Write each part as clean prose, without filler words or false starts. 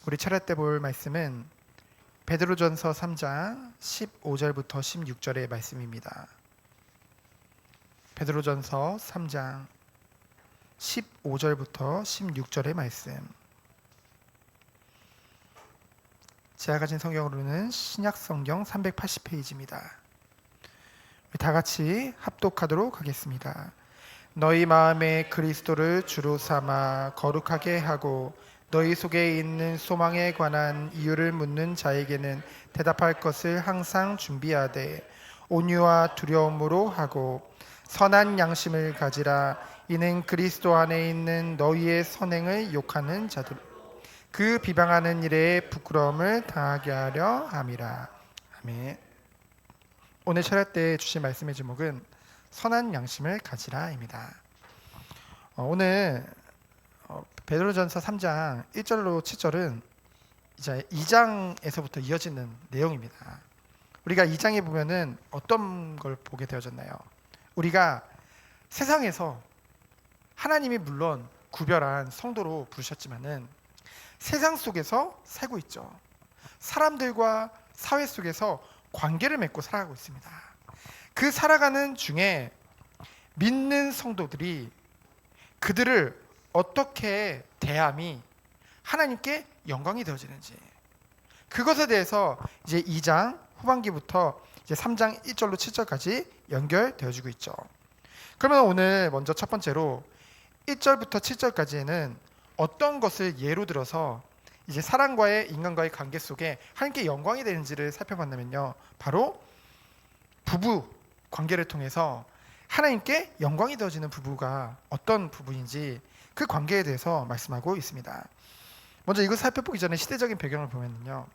우리 차례 때 볼 말씀은 베드로전서 3장 15절부터 16절의 말씀입니다. 베드로전서 3장 15절부터 16절의 말씀. 제가 가진 성경으로는 신약 성경 380페이지입니다. 다 같이 합독하도록 하겠습니다. 너희 마음에 그리스도를 주로 삼아 거룩하게 하고 너희 속에 있는 소망에 관한 이유를 묻는 자에게는 대답할 것을 항상 준비하되 온유와 두려움으로 하고 선한 양심을 가지라. 이는 그리스도 안에 있는 너희의 선행을 욕하는 자들 그 비방하는 일에 부끄러움을 당하게 하려 함이라. 아멘. 오늘 철야 때 주신 말씀의 제목은 선한 양심을 가지라입니다. 오늘 베드로전서 3장 1절로 7절은 이제 2장에서부터 이어지는 내용입니다. 우리가 2장에 보면은 어떤 걸 보게 되어졌나요? 우리가 세상에서 하나님이 물론 구별한 성도로 부르셨지만은 세상 속에서 살고 있죠. 사람들과 사회 속에서 관계를 맺고 살아가고 있습니다. 그 살아가는 중에 믿는 성도들이 그들을 어떻게 대함이 하나님께 영광이 되어지는지, 그것에 대해서 이제 2장 후반기부터 이제 3장 1절로 7절까지 연결되어지고 있죠. 그러면 오늘 먼저 첫 번째로 1절부터 7절까지에는 어떤 것을 예로 들어서 이제 사람과의 인간과의 관계 속에 하나님께 영광이 되는지를 살펴본다면요, 바로 부부 관계를 통해서 하나님께 영광이 되어지는 부부가 어떤 부부인지 그 관계에 대해서 말씀하고 있습니다. 먼저 이걸 살펴보기 전에 시대적인 배경을 보면요,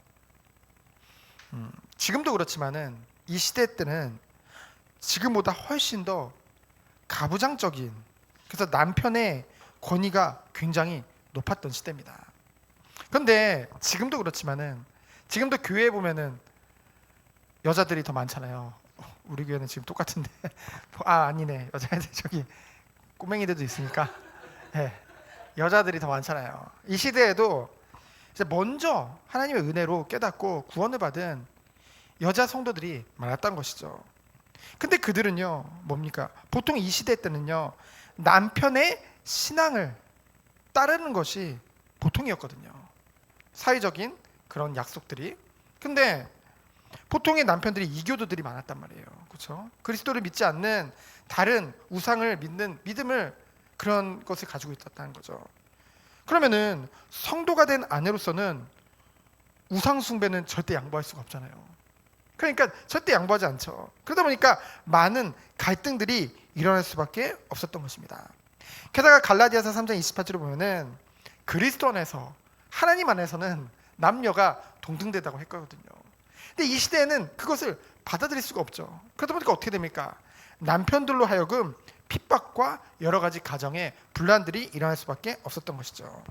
지금도 그렇지만은 이 시대 때는 지금보다 훨씬 더 가부장적인, 그래서 남편의 권위가 굉장히 높았던 시대입니다. 그런데 지금도 그렇지만은 지금도 교회에 보면은 여자들이 더 많잖아요. 우리 교회는 지금 똑같은데 아니네, 여자애들 저기 꼬맹이들도 있으니까 네, 여자들이 더 많잖아요. 이 시대에도 이제 먼저 하나님의 은혜로 깨닫고 구원을 받은 여자 성도들이 많았던 것이죠. 근데 그들은요, 뭡니까? 보통 이 시대 때는요, 남편의 신앙을 따르는 것이 보통이었거든요. 사회적인 그런 약속들이. 근데 보통의 남편들이 이교도들이 많았단 말이에요. 그렇죠? 그리스도를 믿지 않는 다른 우상을 믿는 믿음을, 그런 것을 가지고 있었다는 거죠. 그러면은 성도가 된 아내로서는 우상 숭배는 절대 양보할 수가 없잖아요. 그러니까 절대 양보하지 않죠. 그러다 보니까 많은 갈등들이 일어날 수밖에 없었던 것입니다. 게다가 갈라디아서 3장 28절을 보면은 그리스도 안에서, 하나님 안에서는 남녀가 동등되다고 했거든요. 근데 이 시대에는 그것을 받아들일 수가 없죠. 그러다 보니까 어떻게 됩니까? 남편들로 하여금 핍박과 여러 가지 가정의 분란들이 일어날 수밖에 없었던 것이죠.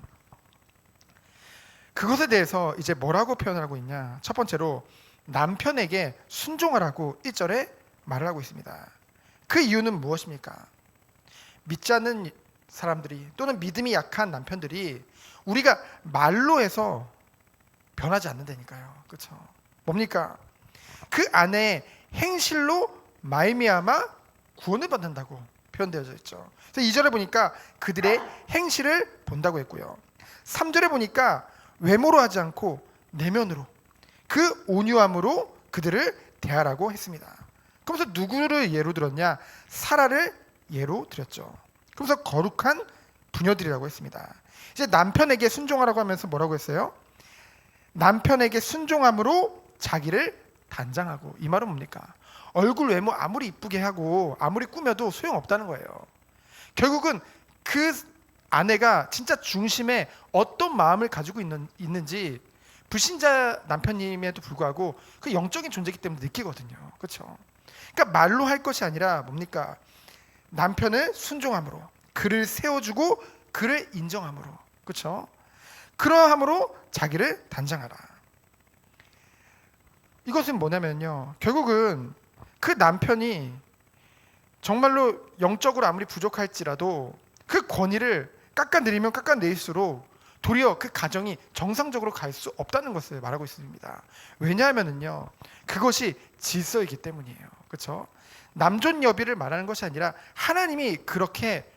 그것에 대해서 이제 뭐라고 표현을 하고 있냐? 첫 번째로 남편에게 순종하라고 1절에 말을 하고 있습니다. 그 이유는 무엇입니까? 믿지 않는 사람들이, 또는 믿음이 약한 남편들이 우리가 말로 해서 변하지 않는다니까요. 그렇죠? 뭡니까? 그 아내의 행실로 말미암아 구원을 받는다고 표현되어져 있죠. 그래서 2절에 보니까 그들의 행실을 본다고 했고요. 3절에 보니까 외모로 하지 않고 내면으로, 그 온유함으로 그들을 대하라고 했습니다. 그러면서 누구를 예로 들었냐? 사라를 예로 들었죠. 그러면서 거룩한 부녀들이라고 했습니다. 이제 남편에게 순종하라고 하면서 뭐라고 했어요? 남편에게 순종함으로 자기를 단장하고. 이 말은 뭡니까? 얼굴 외모 아무리 이쁘게 하고 아무리 꾸며도 소용없다는 거예요. 결국은 그 아내가 진짜 중심에 어떤 마음을 가지고 있는지 불신자 남편님에도 불구하고 그 영적인 존재이기 때문에 느끼거든요. 그렇죠? 그러니까 말로 할 것이 아니라 뭡니까? 남편을 순종함으로, 그를 세워주고 그를 인정함으로, 그렇죠? 그러함으로 자기를 단장하라. 이것은 뭐냐면요, 결국은 그 남편이 정말로 영적으로 아무리 부족할지라도 그 권위를 깎아내리면 깎아내릴수록 도리어 그 가정이 정상적으로 갈 수 없다는 것을 말하고 있습니다. 왜냐하면은요, 그것이 질서이기 때문이에요. 그렇죠? 남존 여비를 말하는 것이 아니라 하나님이 그렇게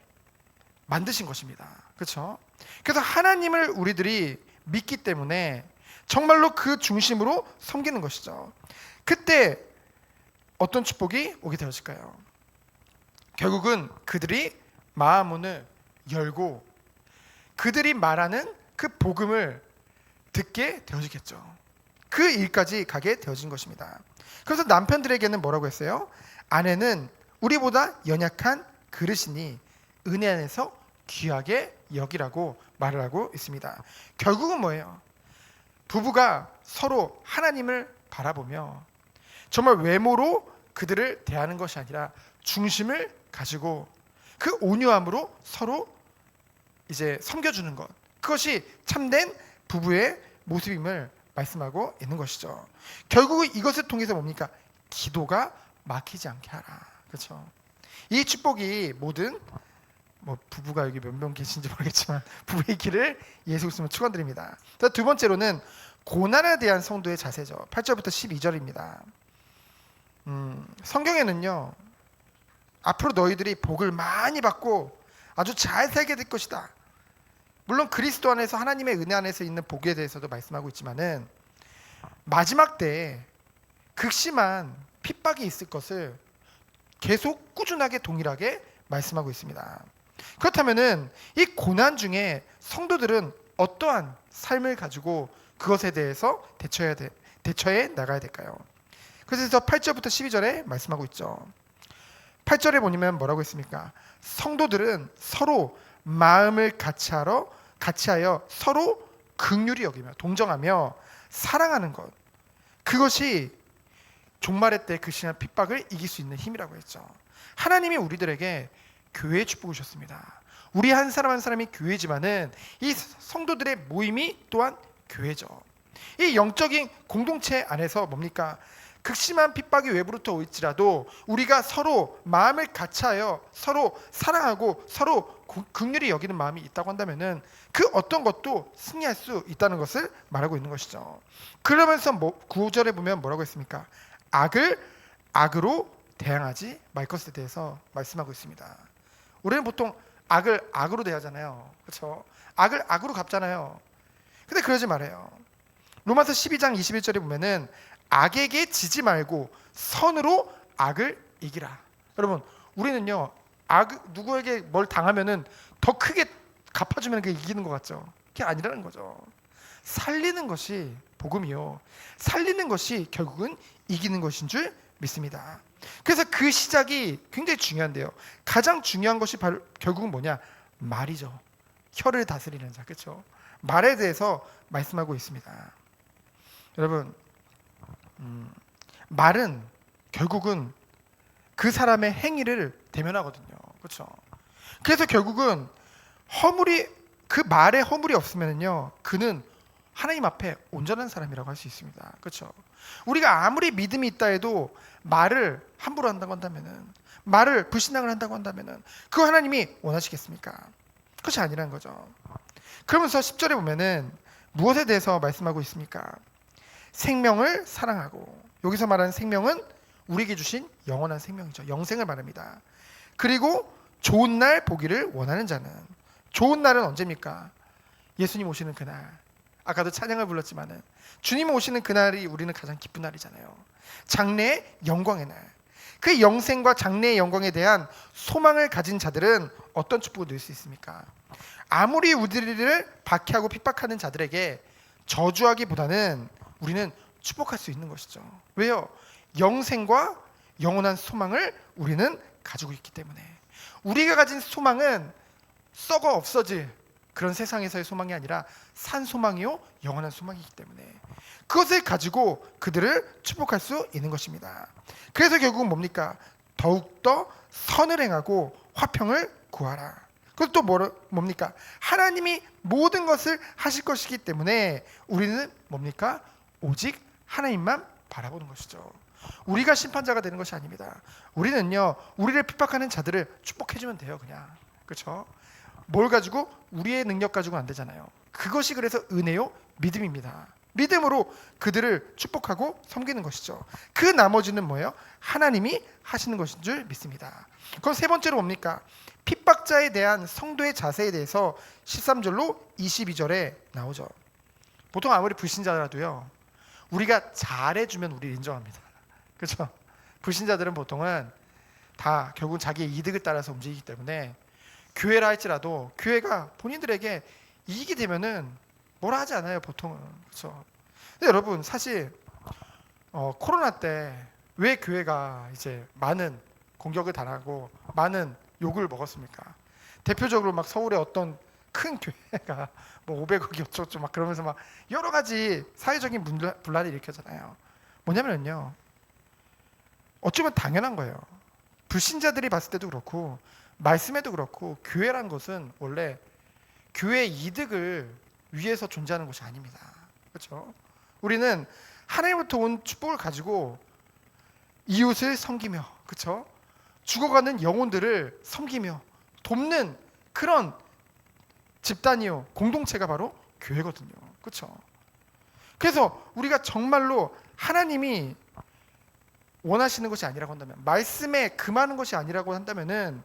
만드신 것입니다. 그렇죠? 그래서 하나님을 우리들이 믿기 때문에 정말로 그 중심으로 섬기는 것이죠. 그때 어떤 축복이 오게 되었을까요? 결국은 그들이 마음문을 열고 그들이 말하는 그 복음을 듣게 되어지겠죠. 그 일까지 가게 되어진 것입니다. 그래서 남편들에게는 뭐라고 했어요? 아내는 우리보다 연약한 그릇이니 은혜 안에서 귀하게 여기라고 말을 하고 있습니다. 결국은 뭐예요? 부부가 서로 하나님을 바라보며 정말 외모로 그들을 대하는 것이 아니라 중심을 가지고 그 온유함으로 서로 이제 섬겨주는 것, 그것이 참된 부부의 모습임을 말씀하고 있는 것이죠. 결국은 이것을 통해서 뭡니까? 기도가 막히지 않게 하라. 그렇죠? 이 축복이 모든 부부가 여기 몇 명 계신지 모르겠지만 부부의 길을 예수 그리스도로 축원드립니다. 두 번째로는 고난에 대한 성도의 자세죠. 8절부터 12절입니다. 성경에는요, 앞으로 너희들이 복을 많이 받고 아주 잘 살게 될 것이다. 물론 그리스도 안에서 하나님의 은혜 안에서 있는 복에 대해서도 말씀하고 있지만은 마지막 때에 극심한 핍박이 있을 것을 계속 꾸준하게 동일하게 말씀하고 있습니다. 그렇다면은 이 고난 중에 성도들은 어떠한 삶을 가지고 그것에 대해서 대처해 나가야 될까요? 그래서 8절부터 12절에 말씀하고 있죠. 8절에 보면 뭐라고 했습니까? 성도들은 서로 마음을 같이하여 서로 긍휼히 여기며 동정하며 사랑하는 것, 그것이 종말의 때 그 심한 핍박을 이길 수 있는 힘이라고 했죠. 하나님이 우리들에게 교회에 축복을 주셨습니다. 우리 한 사람 한 사람이 교회지만은 이 성도들의 모임이 또한 교회죠. 이 영적인 공동체 안에서 뭡니까? 극심한 핍박이 외부로부터 올지라도 우리가 서로 마음을 같이하여 서로 사랑하고 서로 긍휼히 여기는 마음이 있다고 한다면은 그 어떤 것도 승리할 수 있다는 것을 말하고 있는 것이죠. 그러면서 9절에 보면 뭐라고 했습니까? 악을 악으로 대항하지 말 것에 대해서 말씀하고 있습니다. 우리는 보통 악을 악으로 대하잖아요. 그렇죠? 악을 악으로 갚잖아요. 근데 그러지 말아요. 로마서 12장 21절에 보면은 악에게 지지 말고 선으로 악을 이기라. 여러분, 우리는요, 누구에게 뭘 당하면은 더 크게 갚아주면 그게 이기는 것 같죠? 그게 아니라는 거죠. 살리는 것이 복음이요, 살리는 것이 결국은 이기는 것인 줄 믿습니다. 그래서 그 시작이 굉장히 중요한데요. 가장 중요한 것이 바로 결국은 뭐냐? 말이죠. 혀를 다스리는 자, 그렇죠? 말에 대해서 말씀하고 있습니다. 여러분, 말은 결국은 그 사람의 행위를 대면하거든요. 그렇죠? 그래서 결국은 그 말에 허물이 없으면요, 그는 하나님 앞에 온전한 사람이라고 할 수 있습니다. 그렇죠? 우리가 아무리 믿음이 있다 해도 말을 함부로 한다고 한다면은, 말을 불신앙을 한다고 한다면은 그거 하나님이 원하시겠습니까? 그것이 아니라는 거죠. 그러면서 10절에 보면은 무엇에 대해서 말씀하고 있습니까? 생명을 사랑하고, 여기서 말하는 생명은 우리에게 주신 영원한 생명이죠. 영생을 말합니다. 그리고 좋은 날 보기를 원하는 자는, 좋은 날은 언제입니까? 예수님 오시는 그날. 아까도 찬양을 불렀지만은 주님 오시는 그날이 우리는 가장 기쁜 날이잖아요. 장래의 영광의 날. 그 영생과 장래의 영광에 대한 소망을 가진 자들은 어떤 축복을 누릴 수 있습니까? 아무리 우리를 박해하고 핍박하는 자들에게 저주하기보다는 우리는 축복할 수 있는 것이죠. 왜요? 영생과 영원한 소망을 우리는 가지고 있기 때문에. 우리가 가진 소망은 썩어 없어질 그런 세상에서의 소망이 아니라 산 소망이요, 영원한 소망이기 때문에 그것을 가지고 그들을 축복할 수 있는 것입니다. 그래서 결국은 뭡니까? 더욱더 선을 행하고 화평을 구하라. 그것도 또 뭡니까? 하나님이 모든 것을 하실 것이기 때문에 우리는 뭡니까? 오직 하나님만 바라보는 것이죠. 우리가 심판자가 되는 것이 아닙니다. 우리는요, 우리를 핍박하는 자들을 축복해주면 돼요. 그냥. 그렇죠? 뭘 가지고? 우리의 능력 가지고는 안 되잖아요. 그것이 그래서 은혜요 믿음입니다. 믿음으로 그들을 축복하고 섬기는 것이죠. 그 나머지는 뭐예요? 하나님이 하시는 것인 줄 믿습니다. 그럼 세 번째로 뭡니까? 핍박자에 대한 성도의 자세에 대해서 13절로 22절에 나오죠. 보통 아무리 불신자라도요, 우리가 잘해주면 우리를 인정합니다. 그렇죠? 불신자들은 보통은 다 결국 자기의 이득을 따라서 움직이기 때문에 교회라 할지라도 교회가 본인들에게 이익이 되면은 뭐라 하지 않아요, 보통은. 그렇죠? 근데 여러분, 사실 코로나 때 왜 교회가 이제 많은 공격을 당하고 많은 욕을 먹었습니까? 대표적으로 막 서울의 어떤 큰 교회가 뭐 500억이 어쩌고 막 그러면서 막 여러 가지 사회적인 분란을 일으켰잖아요. 뭐냐면요, 어쩌면 당연한 거예요. 불신자들이 봤을 때도 그렇고 말씀에도 그렇고 교회란 것은 원래 교회의 이득을 위해서 존재하는 것이 아닙니다. 그렇죠? 우리는 하나님부터 온 축복을 가지고 이웃을 섬기며, 그렇죠? 죽어가는 영혼들을 섬기며 돕는 그런 집단이요, 공동체가 바로 교회거든요. 그렇죠? 그래서 우리가 정말로 하나님이 원하시는 것이 아니라고 한다면, 말씀에 금하는 것이 아니라고 한다면은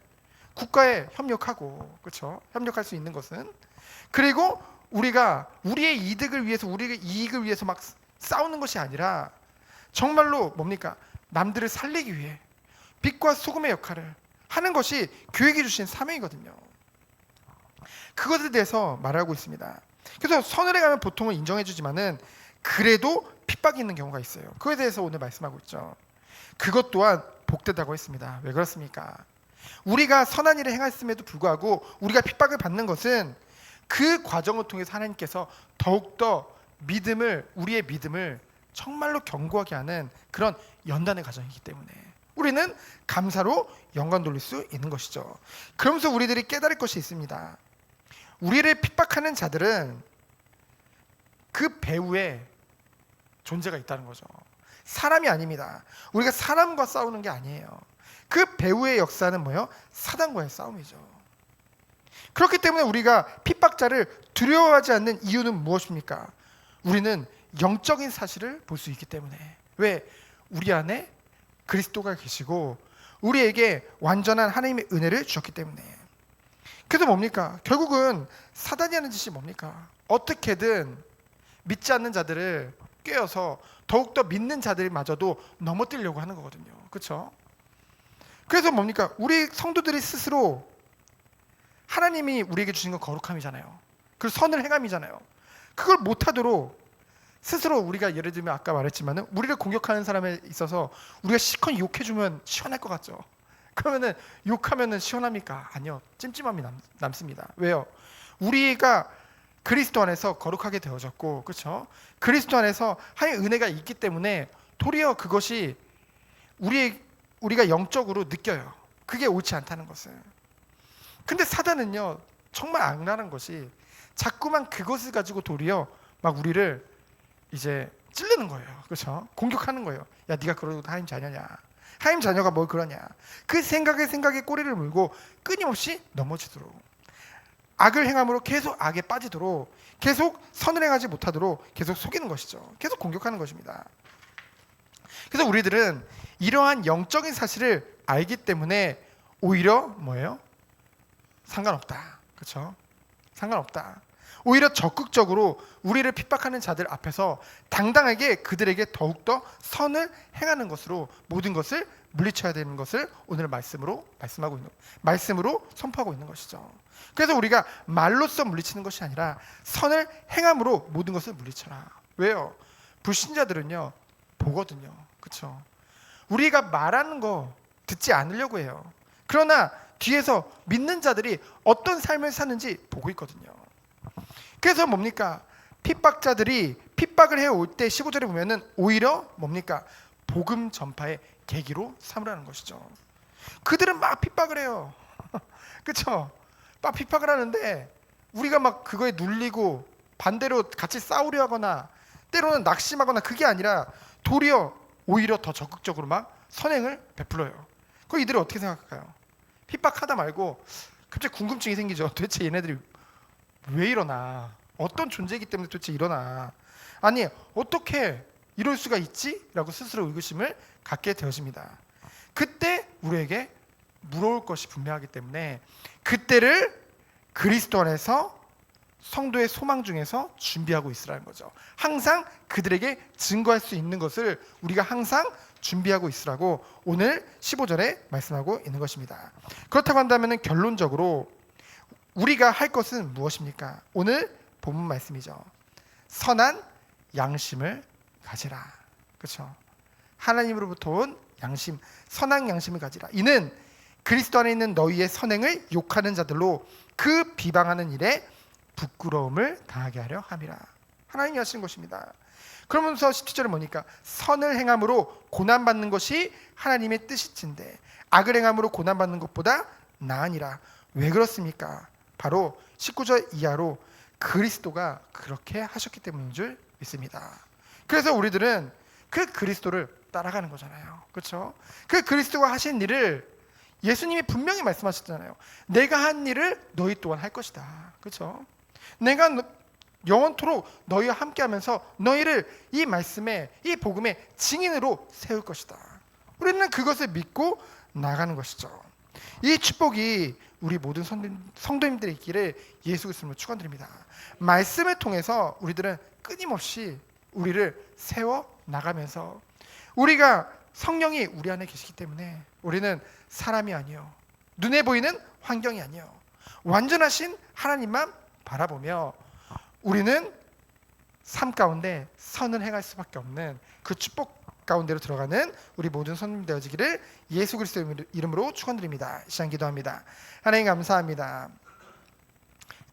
국가에 협력하고, 그렇죠? 협력할 수 있는 것은, 그리고 우리가 우리의 이득을 위해서, 우리의 이익을 위해서 막 싸우는 것이 아니라 정말로 뭡니까? 남들을 살리기 위해 빛과 소금의 역할을 하는 것이 교회에게 주신 사명이거든요. 그것에 대해서 말하고 있습니다. 그래서 선을 행하면 보통은 인정해 주지만은 그래도 핍박이 있는 경우가 있어요. 그거에 대해서 오늘 말씀하고 있죠. 그것 또한 복되다고 했습니다. 왜 그렇습니까? 우리가 선한 일을 행했음에도 불구하고 우리가 핍박을 받는 것은 그 과정을 통해서 하나님께서 더욱더 우리의 믿음을 정말로 견고하게 하는 그런 연단의 과정이기 때문에 우리는 감사로 영광 돌릴 수 있는 것이죠. 그러면서 우리들이 깨달을 것이 있습니다. 우리를 핍박하는 자들은 그 배후에 존재가 있다는 거죠. 사람이 아닙니다. 우리가 사람과 싸우는 게 아니에요. 그 배후의 역사는 뭐예요? 사단과의 싸움이죠. 그렇기 때문에 우리가 핍박자를 두려워하지 않는 이유는 무엇입니까? 우리는 영적인 사실을 볼 수 있기 때문에. 왜? 우리 안에 그리스도가 계시고 우리에게 완전한 하나님의 은혜를 주셨기 때문에. 그래서 뭡니까? 결국은 사단이 하는 짓이 뭡니까? 어떻게든 믿지 않는 자들을 꿰어서 더욱더 믿는 자들마저도 넘어뜨리려고 하는 거거든요. 그렇죠? 그래서 뭡니까? 우리 성도들이 스스로 하나님이 우리에게 주신 건 거룩함이잖아요. 그리고 선을 행함이잖아요. 그걸 못하도록 스스로 우리가, 예를 들면 아까 말했지만은 우리를 공격하는 사람에 있어서 우리가 시커 욕해주면 시원할 것 같죠. 그러면은 욕하면은 시원합니까? 아니요. 찜찜함이 남습니다. 왜요? 우리가 그리스도 안에서 거룩하게 되어졌고, 그렇죠? 그리스도 안에서 하나님의 은혜가 있기 때문에 도리어 그것이 우리가 영적으로 느껴요. 그게 옳지 않다는 것을. 근데 사단은요, 정말 악랄한 것이 자꾸만 그것을 가지고 도리어 막 우리를 이제 찌르는 거예요. 그렇죠? 공격하는 거예요. 야, 네가 그러고 하나님 자녀냐? 하나님 자녀가 뭘 그러냐? 그 생각에 꼬리를 물고 끊임없이 넘어지도록, 악을 행함으로 계속 악에 빠지도록, 계속 선을 행하지 못하도록 계속 속이는 것이죠. 계속 공격하는 것입니다. 그래서 우리들은 이러한 영적인 사실을 알기 때문에 오히려 뭐예요? 상관없다. 그렇죠? 상관없다. 오히려 적극적으로 우리를 핍박하는 자들 앞에서 당당하게 그들에게 더욱더 선을 행하는 것으로 모든 것을 물리쳐야 되는 것을 오늘 말씀으로 선포하고 있는 것이죠. 그래서 우리가 말로써 물리치는 것이 아니라 선을 행함으로 모든 것을 물리쳐라. 왜요? 불신자들은요, 보거든요. 그렇죠? 우리가 말하는 거 듣지 않으려고 해요. 그러나 뒤에서 믿는 자들이 어떤 삶을 사는지 보고 있거든요. 그래서 뭡니까? 핍박자들이 핍박을 해올 때 15절에 보면은 오히려 뭡니까? 복음 전파의 계기로 삼으라는 것이죠. 그들은 막 핍박을 해요. 그렇죠? 막 핍박을 하는데 우리가 막 그거에 눌리고 반대로 같이 싸우려 하거나 때로는 낙심하거나 그게 아니라 도리어 오히려 더 적극적으로 막 선행을 베풀어요. 그럼 이들이 어떻게 생각할까요? 핍박하다 말고 갑자기 궁금증이 생기죠. 도대체 얘네들이 왜 이러나? 어떤 존재이기 때문에 도대체 일어나? 아니 어떻게 이럴 수가 있지? 라고 스스로 의구심을 갖게 되어집니다. 그때 우리에게 물어올 것이 분명하기 때문에 그때를 그리스도 안에서 성도의 소망 중에서 준비하고 있으라는 거죠. 항상 그들에게 증거할 수 있는 것을 우리가 항상 준비하고 있으라고 오늘 15절에 말씀하고 있는 것입니다. 그렇다고 한다면 결론적으로 우리가 할 것은 무엇입니까? 오늘 본문 말씀이죠. 선한 양심을 가지라. 그렇죠? 하나님으로부터 온 양심, 선한 양심을 가지라. 이는 그리스도 안에 있는 너희의 선행을 욕하는 자들로 그 비방하는 일에 부끄러움을 당하게 하려 함이라. 하나님이 하시는 것입니다. 그러면서 17절에 뭐니까 선을 행함으로 고난받는 것이 하나님의 뜻이친데 악을 행함으로 고난받는 것보다 나으니라. 왜 그렇습니까? 바로 19절 이하로 그리스도가 그렇게 하셨기 때문인 줄 믿습니다. 그래서 우리들은 그 그리스도를 따라가는 거잖아요. 그렇죠? 그 그리스도가 하신 일을 예수님이 분명히 말씀하셨잖아요. 내가 한 일을 너희 또한 할 것이다. 그렇죠? 내가 영원토록 너희와 함께하면서 너희를 이 말씀에, 이 복음의 증인으로 세울 것이다. 우리는 그것을 믿고 나가는 것이죠. 이 축복이 우리 모든 성도님들의 있기를 예수 그리스도로 축원드립니다. 말씀을 통해서 우리들은 끊임없이 우리를 세워 나가면서 우리가 성령이 우리 안에 계시기 때문에 우리는 사람이 아니요, 눈에 보이는 환경이 아니요, 완전하신 하나님만 바라보며 우리는 삶 가운데 선을 행할 수밖에 없는 그 축복 가운데로 들어가는 우리 모든 성도님 되어지기를 예수 그리스도의 이름으로 축원드립니다. 시간 기도합니다. 하나님 감사합니다.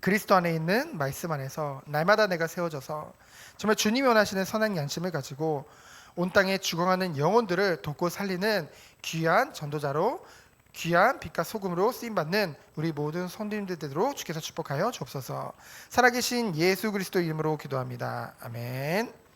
그리스도 안에 있는 말씀 안에서 날마다 내가 세워져서 정말 주님이 원하시는 선한 양심을 가지고 온 땅에 죽어가는 영혼들을 돕고 살리는 귀한 전도자로, 귀한 빛과 소금으로 쓰임받는 우리 모든 성도님들대로 주께서 축복하여 주옵소서. 살아계신 예수 그리스도 이름으로 기도합니다. 아멘.